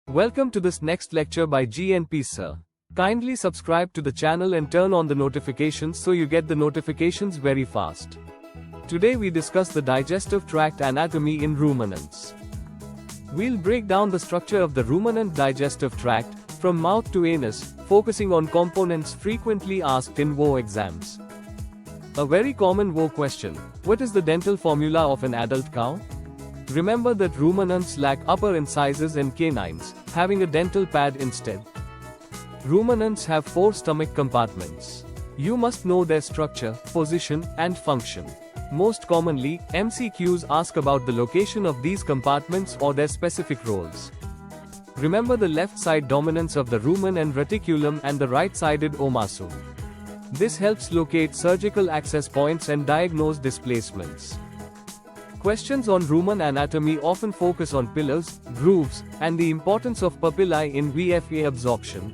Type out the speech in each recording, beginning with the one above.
Welcome to this next lecture by GNP Sir. Kindly subscribe to the channel and turn on the notifications so you get the notifications very fast. Today we discuss the digestive tract anatomy in ruminants. We'll break down the structure of the ruminant digestive tract, from mouth to anus, focusing on components frequently asked in WO exams. A very common WO question: what is the dental formula of an adult cow? Remember that ruminants lack upper incisors and canines, having a dental pad instead. Ruminants have 4 stomach compartments. You must know their structure, position, and function. Most commonly, MCQs ask about the location of these compartments or their specific roles. Remember the left side dominance of the rumen and reticulum and the right-sided omasum. This helps locate surgical access points and diagnose displacements. Questions on rumen anatomy often focus on pillars, grooves, and the importance of papillae in VFA absorption.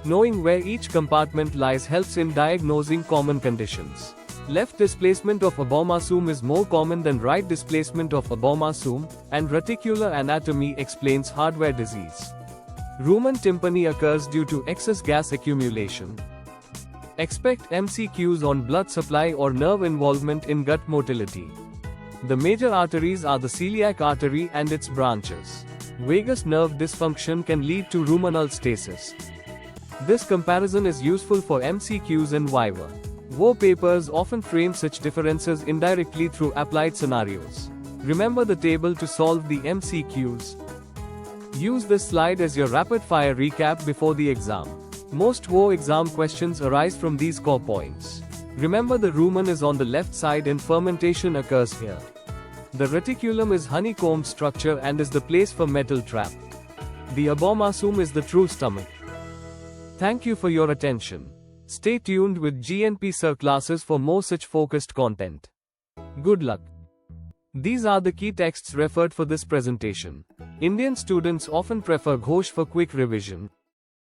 Knowing where each compartment lies helps in diagnosing common conditions. Left displacement of abomasum is more common than right displacement of abomasum, and reticular anatomy explains hardware disease. Rumen tympani occurs due to excess gas accumulation. Expect MCQs on blood supply or nerve involvement in gut motility. The major arteries are the celiac artery and its branches. Vagus nerve dysfunction can lead to ruminal stasis. This comparison is useful for MCQs and Viva. WO papers often frame such differences indirectly through applied scenarios. Remember the table to solve the MCQs. Use this slide as your rapid-fire recap before the exam. Most WO exam questions arise from these core points. Remember the rumen is on the left side and fermentation occurs here. The reticulum is honeycomb structure and is the place for metal trap. The abomasum is the true stomach. Thank you for your attention. Stay tuned with GNP Sir classes for more such focused content. Good luck. These are the key texts referred for this presentation. Indian students often prefer Ghosh for quick revision.